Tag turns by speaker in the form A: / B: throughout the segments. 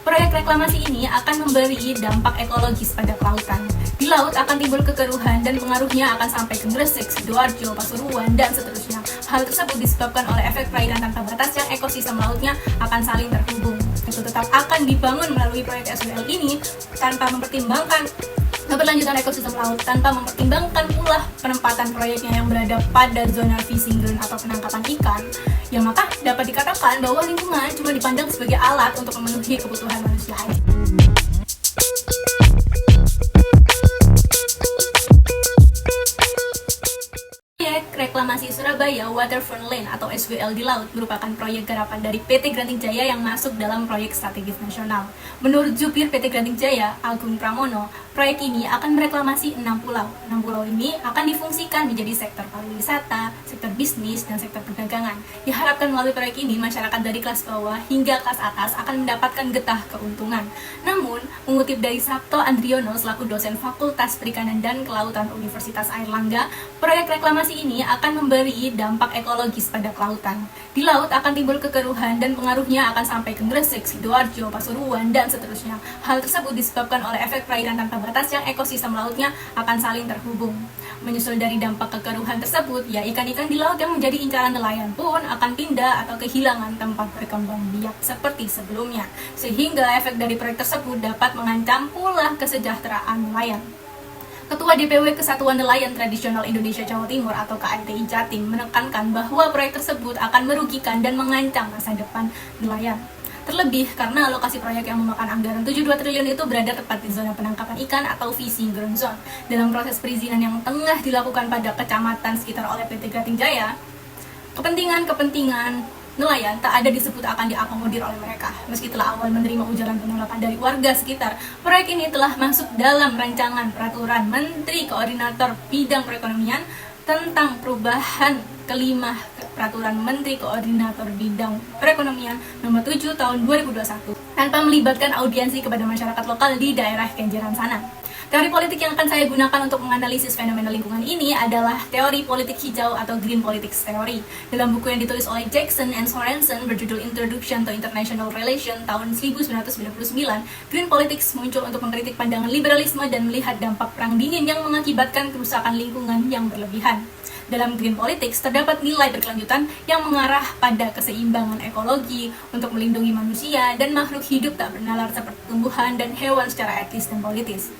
A: Proyek reklamasi ini akan memberi dampak ekologis pada kelautan. Di laut akan timbul kekeruhan dan pengaruhnya akan sampai ke Gresik, Sidoarjo, Pasuruan, dan seterusnya. Hal tersebut disebabkan oleh efek perairan tanpa batas yang ekosistem lautnya akan saling terhubung. Itu tetap akan dibangun melalui proyek SWL ini tanpa mempertimbangkan keberlanjutan ekosistem laut, tanpa mempertimbangkan pula penempatan proyeknya yang berada pada zona fishing ground atau penangkapan ikan, yang maka dapat dikatakan bahwa lingkungan cuma dipandang sebagai alat untuk memenuhi kebutuhan manusia aja. Reklamasi Surabaya Waterfront Lane atau SWL di laut merupakan proyek garapan dari PT Granting Jaya yang masuk dalam proyek strategis nasional. Menurut Jubir PT Granting Jaya, Agung Pramono, proyek ini akan mereklamasi 6 pulau. 6 pulau ini akan difungsikan menjadi sektor pariwisata, sektor bisnis, dan sektor perdagangan. Diharapkan melalui proyek ini, masyarakat dari kelas bawah hingga kelas atas akan mendapatkan getah keuntungan. Namun, mengutip dari Sabto Andriono selaku dosen Fakultas Perikanan dan Kelautan Universitas Airlangga, proyek reklamasi ini akan memberi dampak ekologis pada kelautan. Di laut akan timbul kekeruhan dan pengaruhnya akan sampai ke Gresik, Sidoarjo, Pasuruan, dan seterusnya. Hal tersebut disebabkan oleh efek perairan tanpa batas yang ekosistem lautnya akan saling terhubung. Menyusul dari dampak kekeruhan tersebut, ya ikan-ikan di laut yang menjadi incaran nelayan pun akan pindah atau kehilangan tempat berkembang biak seperti sebelumnya. Sehingga efek dari proyek tersebut dapat mengancam pula kesejahteraan nelayan. Ketua DPW Kesatuan Nelayan Tradisional Indonesia Jawa Timur atau KNTI Jatim menekankan bahwa proyek tersebut akan merugikan dan mengancam masa depan nelayan. Terlebih karena lokasi proyek yang memakan anggaran 72 triliun itu berada tepat di zona penangkapan ikan atau fishing ground zone. Dalam proses perizinan yang tengah dilakukan pada kecamatan sekitar oleh PT Granting Jaya, kepentingan nelayan tak ada disebut akan diakomodir oleh mereka. Meski telah awal menerima ujaran penolakan dari warga sekitar, proyek ini telah masuk dalam rancangan peraturan Menteri Koordinator Bidang Perekonomian tentang perubahan kelima Peraturan Menteri Koordinator Bidang Perekonomian Nomor 7 Tahun 2021 tanpa melibatkan audiensi kepada masyarakat lokal di daerah Kenjeran sana. Teori politik yang akan saya gunakan untuk menganalisis fenomena lingkungan ini adalah teori politik hijau atau Green Politics Theory. Dalam buku yang ditulis oleh Jackson and Sorensen berjudul Introduction to International Relations tahun 1999, Green Politics muncul untuk mengkritik pandangan liberalisme dan melihat dampak perang dingin yang mengakibatkan kerusakan lingkungan yang berlebihan. Dalam Green Politics terdapat nilai berkelanjutan yang mengarah pada keseimbangan ekologi untuk melindungi manusia dan makhluk hidup tak bernalar seperti tumbuhan dan hewan secara etis dan politis.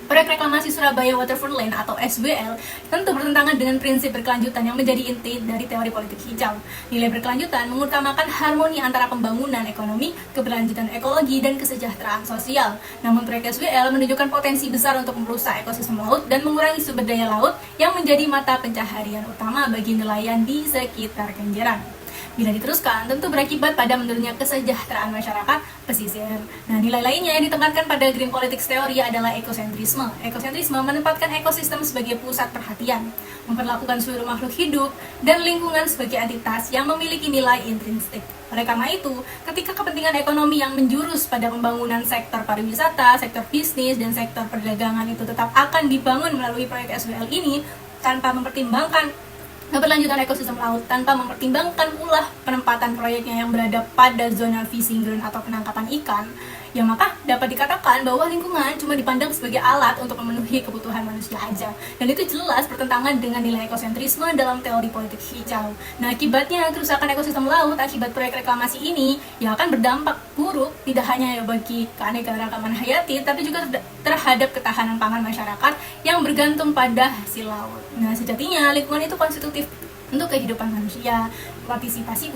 A: Proyek reklamasi Surabaya Waterfront Lane atau SWL tentu bertentangan dengan prinsip berkelanjutan yang menjadi inti dari teori politik hijau. Nilai berkelanjutan mengutamakan harmoni antara pembangunan ekonomi, keberlanjutan ekologi, dan kesejahteraan sosial. Namun proyek SWL menunjukkan potensi besar untuk merusak ekosistem laut dan mengurangi sumber daya laut yang menjadi mata pencaharian utama bagi nelayan di sekitar Kenjeran. Bila diteruskan, tentu berakibat pada menurunnya kesejahteraan masyarakat pesisir. Nah, nilai lainnya yang ditekankan pada Green Politics Theory adalah ekosentrisme. Ekosentrisme menempatkan ekosistem sebagai pusat perhatian, memperlakukan seluruh makhluk hidup dan lingkungan sebagai entitas yang memiliki nilai intrinsik. Oleh karena itu, ketika kepentingan ekonomi yang menjurus pada pembangunan sektor pariwisata, sektor bisnis, dan sektor perdagangan itu tetap akan dibangun melalui proyek SWL ini tanpa mempertimbangkan keberlanjutan ekosistem laut, tanpa mempertimbangkan pula penempatan proyeknya yang berada pada zona fishing ground atau penangkapan ikan, ya maka dapat dikatakan bahwa lingkungan cuma dipandang sebagai alat untuk memenuhi kebutuhan manusia aja. Dan itu jelas bertentangan dengan nilai ekosentrisme dalam teori politik hijau. Nah, akibatnya kerusakan ekosistem laut akibat proyek reklamasi ini ya akan berdampak buruk tidak hanya ya bagi keanekaragaman hayati, tapi juga terhadap ketahanan pangan masyarakat yang bergantung pada hasil laut. Nah, sejatinya lingkungan itu konstitutif untuk kehidupan manusia. Partisipasi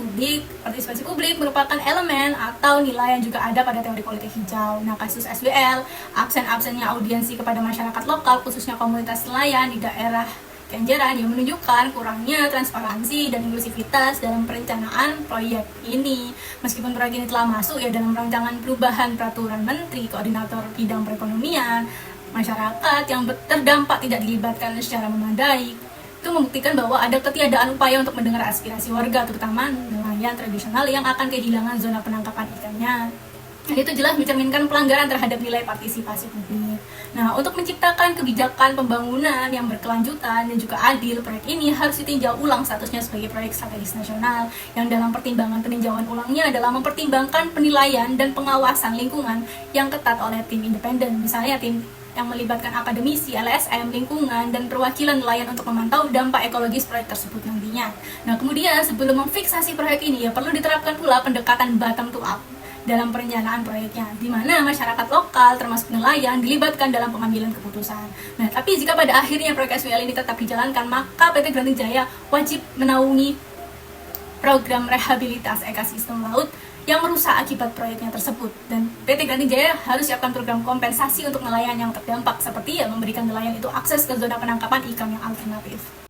A: publik merupakan elemen atau nilai yang juga ada pada teori politik hijau. Nah, kasus SWL, absen-absennya audiensi kepada masyarakat lokal, khususnya komunitas nelayan di daerah Kenjeran, yang menunjukkan kurangnya transparansi dan inklusivitas dalam perencanaan proyek ini. Meskipun proyek ini telah masuk ya dalam rancangan perubahan peraturan Menteri Koordinator Bidang Perekonomian, masyarakat yang terdampak tidak dilibatkan secara memadai. Itu membuktikan bahwa ada ketiadaan upaya untuk mendengar aspirasi warga, terutama nelayan tradisional yang akan kehilangan zona penangkapan ikannya. itu jelas mencerminkan pelanggaran terhadap nilai partisipasi publik. Nah, untuk menciptakan kebijakan pembangunan yang berkelanjutan dan juga adil, proyek ini harus ditinjau ulang statusnya sebagai proyek strategis nasional, yang dalam pertimbangan peninjauan ulangnya adalah mempertimbangkan penilaian dan pengawasan lingkungan yang ketat oleh tim independen, misalnya tim yang melibatkan akademisi, LSM, lingkungan, dan perwakilan nelayan untuk memantau dampak ekologis proyek tersebut nantinya. Nah, kemudian sebelum memfiksasi proyek ini, ya perlu diterapkan pula pendekatan bottom to up dalam perencanaan proyeknya, di mana masyarakat lokal termasuk nelayan dilibatkan dalam pengambilan keputusan. Nah, tapi jika pada akhirnya proyek SWL ini tetap dijalankan, maka PT Granting Jaya wajib menaungi program rehabilitas ekosistem laut yang merusak akibat proyeknya tersebut. Dan PT Granting Jaya harus siapkan program kompensasi untuk nelayan yang terdampak, seperti memberikan nelayan itu akses ke zona penangkapan ikan yang alternatif.